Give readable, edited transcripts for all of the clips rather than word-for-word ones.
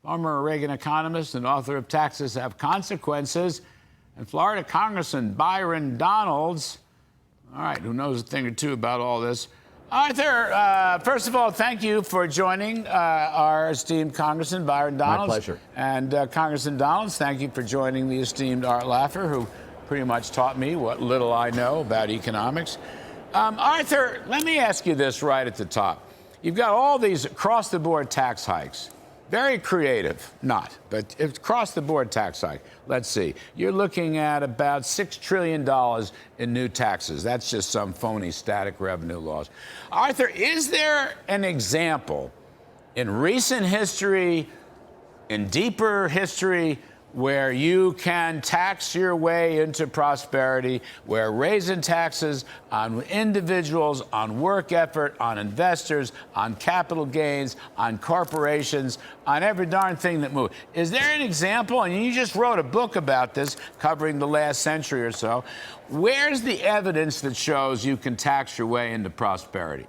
former Reagan economist and author of Taxes Have Consequences, and Florida Congressman Byron Donalds. All right, who knows a thing or two about all this. Arthur, first of all, thank you for joining our esteemed Congressman Byron Donalds. My pleasure. And Congressman Donalds, thank you for joining the esteemed Art Laffer, who pretty much taught me what little I know about economics. Arthur, let me ask you this right at the top. You've got all these across-the-board tax hikes. Very creative, but it's across-the-board tax hike. Let's see. You're looking at about $6 trillion in new taxes. That's just some phony static revenue laws. Arthur, is there an example in recent history, in deeper history, where you can tax your way into prosperity, where raising taxes on individuals, on work effort, on investors, on capital gains, on corporations, on every darn thing that moves? Is there an example? And you just wrote a book about this, covering the last century or so. Where's the evidence that shows you can tax your way into prosperity?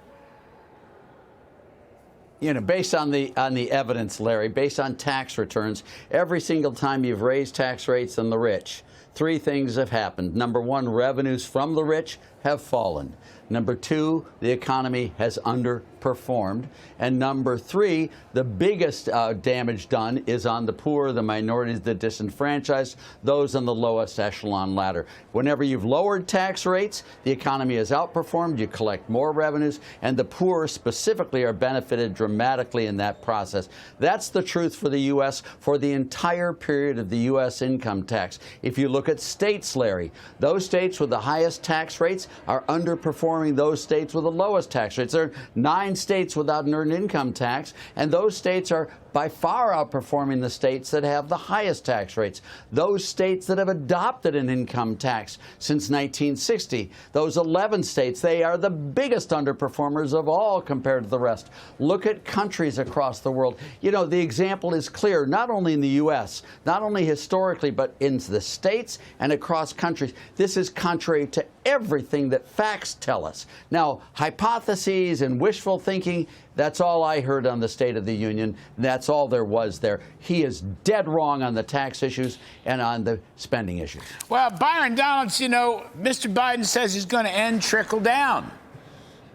You know, based on the evidence, Larry, based on tax returns, every single time you've raised tax rates on the rich, three things have happened. Number one, revenues from the rich have fallen. Number two, the economy has underperformed. And number three, the biggest damage done is on the poor, the minorities, the disenfranchised, those on the lowest echelon ladder. Whenever you've lowered tax rates, the economy has outperformed, you collect more revenues, and the poor specifically are benefited dramatically in that process. That's the truth for the U.S. for the entire period of the U.S. income tax. If you look at states, Larry, those states with the highest tax rates are underperforming those states with the lowest tax rates. There are 9 states without an earned income tax, and those states are by far outperforming the states that have the highest tax rates. Those states that have adopted an income tax since 1960, those 11 states, they are the biggest underperformers of all compared to the rest. Look at countries across the world. You know, the example is clear, not only in the U.S., not only historically, but in the states and across countries. This is contrary to everything that facts tell us. Now, hypotheses and wishful thinking, that's all I heard on the State of the Union. That's all there was there. He is dead wrong on the tax issues and on the spending issues. Well, Byron Donalds, you know, Mr. Biden says he's going to end trickle down.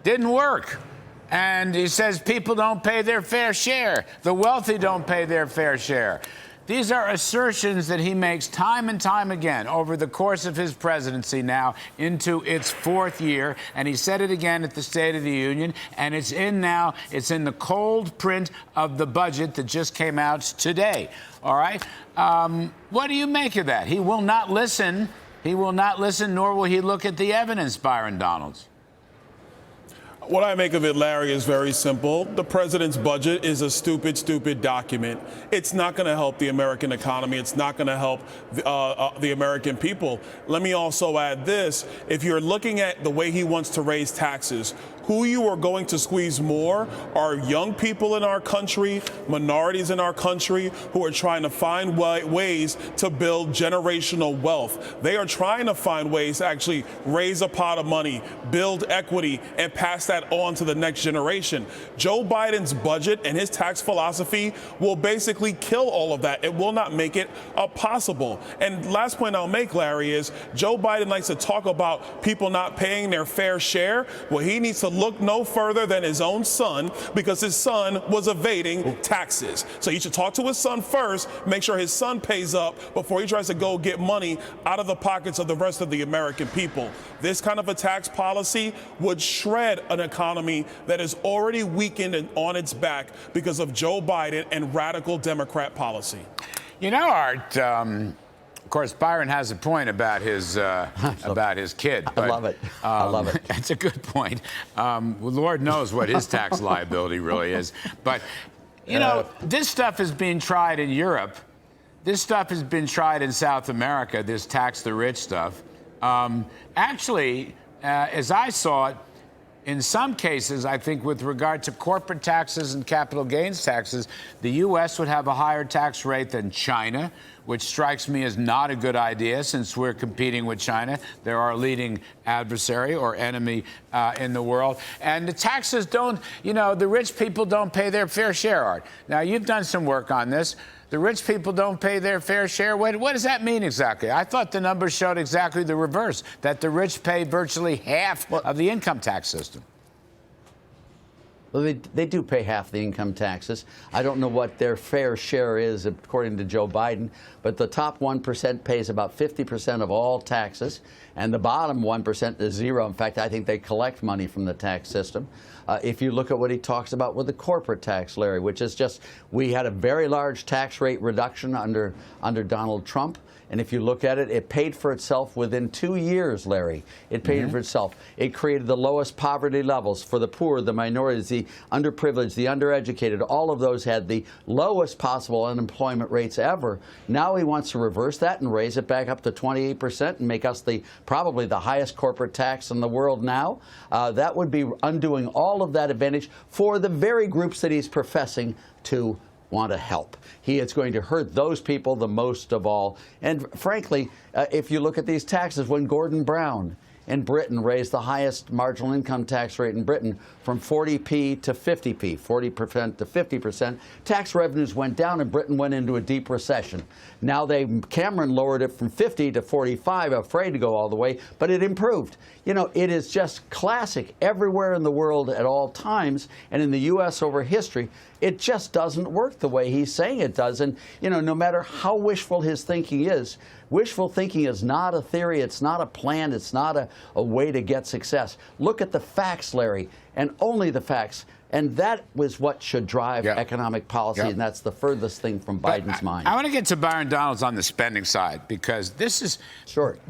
Didn't work. And he says people don't pay their fair share. The wealthy don't pay their fair share. These are assertions that he makes time and time again over the course of his presidency now into its 4th year. And he said it again at the State of the Union. And it's in now. It's in the cold print of the budget that just came out today. All right. What do you make of that? He will not listen. He will not listen, nor will he look at the evidence, Byron Donalds. What I make of it, Larry, is very simple. The president's budget is a stupid, stupid document. It's not going to help the American economy. It's not going to help the American people. Let me also add this. If you're looking at the way he wants to raise taxes, who you are going to squeeze more are young people in our country, minorities in our country, who are trying to find ways to build generational wealth. They are trying to find ways to actually raise a pot of money, build equity, and pass that on to the next generation. Joe Biden's budget and his tax philosophy will basically kill all of that. It will not make it possible. And last point I'll make, Larry, is Joe Biden likes to talk about people not paying their fair share. Well, he needs to look no further than his own son, because his son was evading taxes. So he should talk to his son first, make sure his son pays up before he tries to go get money out of the pockets of the rest of the American people. This kind of a tax policy would shred an economy that is already weakened and on its back because of Joe Biden and radical Democrat policy. You know, Art, of course, Byron has a point about his kid. But, I love it. I love it. It's a good point. Well, Lord knows what his tax liability really is. But, you know, this stuff is being tried in Europe. This stuff has been tried in South America, this tax the rich stuff. Actually, as I saw it, In some cases, I think with regard to corporate taxes and capital gains taxes, the U.S. would have a higher tax rate than China, which strikes me as not a good idea since we're competing with China. They're our leading adversary or enemy in the world. And the taxes don't, the rich people don't pay their fair share, Art. Now, you've done some work on this. The rich people don't pay their fair share. What does that mean exactly? I thought the numbers showed exactly the reverse, that the rich pay virtually half of the income tax system. Well, they do pay half the income taxes. I don't know what their fair share is, according to Joe Biden, but the top 1% pays about 50% of all taxes, and the bottom 1% is zero. In fact, I think they collect money from the tax system. If you look at what he talks about with the corporate tax, Larry, which is just, we had a very large tax rate reduction under Donald Trump. And if you look at it, it paid for itself within 2 years, Larry. It paid for itself. It created the lowest poverty levels for the poor, the minorities, the underprivileged, the undereducated. All of those had the lowest possible unemployment rates ever. Now he wants to reverse that and raise it back up to 28% and make us probably the highest corporate tax in the world now. That would be undoing all of that advantage for the very groups that he's professing to want to help. He is going to hurt those people the most of all. And frankly, if you look at these taxes, when Gordon Brown in Britain raised the highest marginal income tax rate in Britain from 40p to 50p, 40% to 50%, tax revenues went down and Britain went into a deep recession. Now Cameron lowered it from 50 to 45, afraid to go all the way, but it improved. It is just classic everywhere in the world at all times, and in the U.S. over history, it just doesn't work the way he's saying it does. And, no matter how wishful his thinking is, wishful thinking is not a theory, it's not a plan, it's not a way to get success. Look at the facts, Larry, and only the facts. And that was what should drive economic policy, and that's the furthest thing from Biden's mind. I want to get to Byron Donalds on the spending side, because this is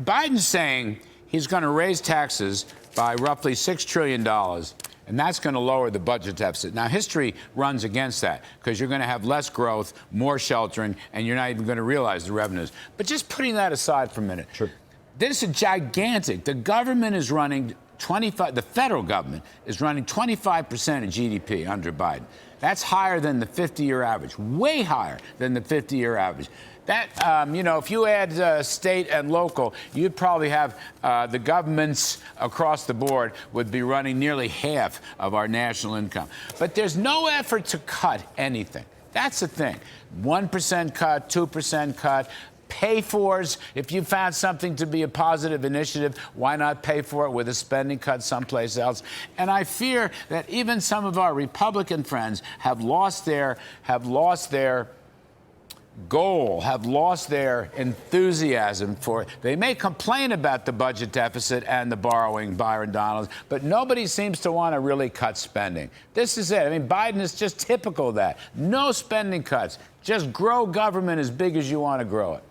Biden's saying he's going to raise taxes by roughly $6 trillion, and that's going to lower the budget deficit. Now, history runs against that, because you're going to have less growth, more sheltering, and you're not even going to realize the revenues. But just putting that aside for a minute, this is gigantic. The government is running the federal government is running 25% of GDP under Biden. That's higher than the 50-year average, way higher than the 50-year average. That, if you add state and local, you'd probably have the governments across the board would be running nearly half of our national income. But there's no effort to cut anything. That's the thing. 1% cut, 2% cut. Pay-fors, if you found something to be a positive initiative, why not pay for it with a spending cut someplace else? And I fear that even some of our Republican friends have lost their goal, have lost their enthusiasm for it. They may complain about the budget deficit and the borrowing, Byron Donalds, but nobody seems to want to really cut spending. This is it. I mean, Biden is just typical of that. No spending cuts. Just grow government as big as you want to grow it.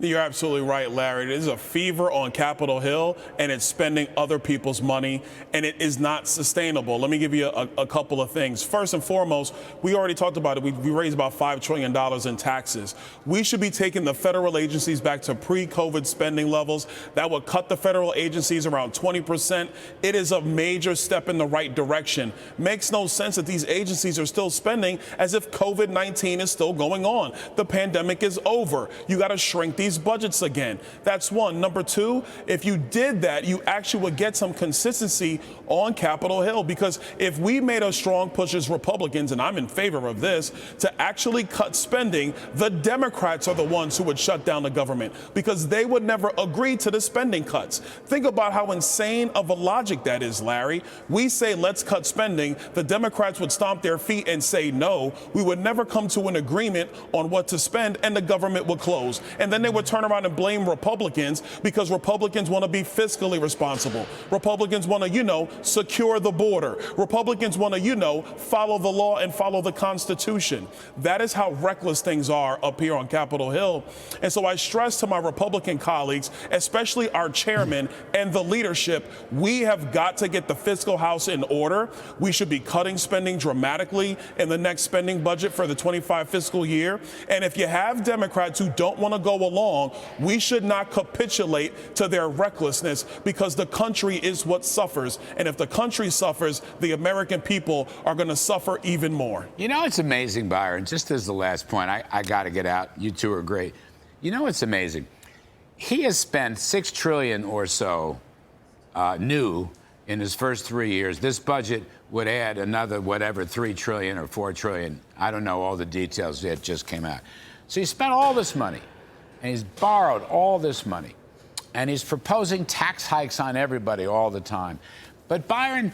You're absolutely right, Larry. It is a fever on Capitol Hill, and it's spending other people's money, and it is not sustainable. Let me give you a couple of things. First and foremost, we already talked about it. We raised about $5 trillion in taxes. We should be taking the federal agencies back to pre-COVID spending levels. That would cut the federal agencies around 20%. It is a major step in the right direction. Makes no sense that these agencies are still spending as if COVID-19 is still going on. The pandemic is over. You got to shrink these budgets again. That's one. Number two, if you did that, you actually would get some consistency on Capitol Hill, because if we made a strong push as Republicans, and I'm in favor of this, to actually cut spending, the Democrats are the ones who would shut down the government, because they would never agree to the spending cuts. Think about how insane of a logic that is, Larry. We say, let's cut spending. The Democrats would stomp their feet and say no. We would never come to an agreement on what to spend, and the government would close. And then they would turn around and blame Republicans, because Republicans want to be fiscally responsible. Republicans want to, secure the border. Republicans want to, follow the law and follow the Constitution. That is how reckless things are up here on Capitol Hill. And so I stress to my Republican colleagues, especially our chairman and the leadership, we have got to get the fiscal house in order. We should be cutting spending dramatically in the next spending budget for the 25 fiscal year. And if you have Democrats who don't want to go along wrong, we should not capitulate to their recklessness, because the country is what suffers. And if the country suffers, the American people are going to suffer even more. You know, it's amazing, Byron, just as the last point, I got to get out. You two are great. You know, it's amazing. He has spent $6 trillion or so new in his first 3 years. This budget would add another, whatever, $3 trillion or $4 trillion. I don't know all the details yet, just came out. So he spent all this money, and he's borrowed all this money, and he's proposing tax hikes on everybody all the time. But Byron,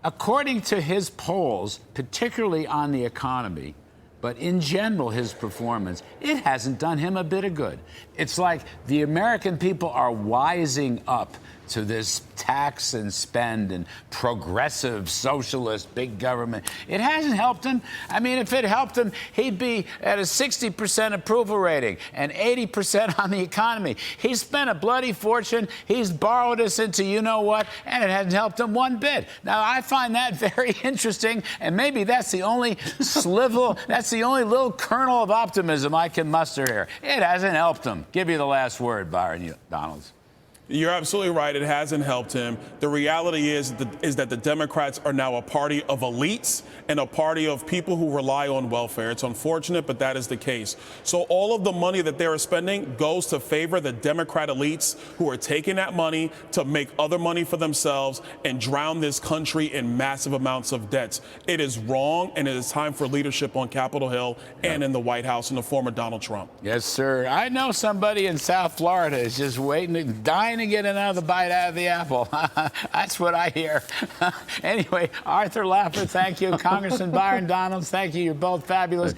according to his polls, particularly on the economy, but in general, his performance, it hasn't done him a bit of good. It's like the American people are wising up to this tax and spend and progressive socialist big government. It hasn't helped him. I mean, if it helped him, he'd be at a 60% approval rating and 80% on the economy. He's spent a bloody fortune. He's borrowed us into you-know-what, and it hasn't helped him one bit. Now, I find that very interesting, and maybe that's the only that's the only little kernel of optimism I can muster here. It hasn't helped him. Give you the last word, Byron Donalds. You're absolutely right. It hasn't helped him. The reality is that the Democrats are now a party of elites and a party of people who rely on welfare. It's unfortunate, but that is the case. So all of the money that they're spending goes to favor the Democrat elites who are taking that money to make other money for themselves and drown this country in massive amounts of debts. It is wrong, and it is time for leadership on Capitol Hill and in the White House in the form of Donald Trump. Yes, sir. I know somebody in South Florida is just waiting, dying to get another bite out of the apple. That's what I hear. Anyway, Arthur Laffer, thank you. Congressman Byron Donalds, thank you. You're both fabulous.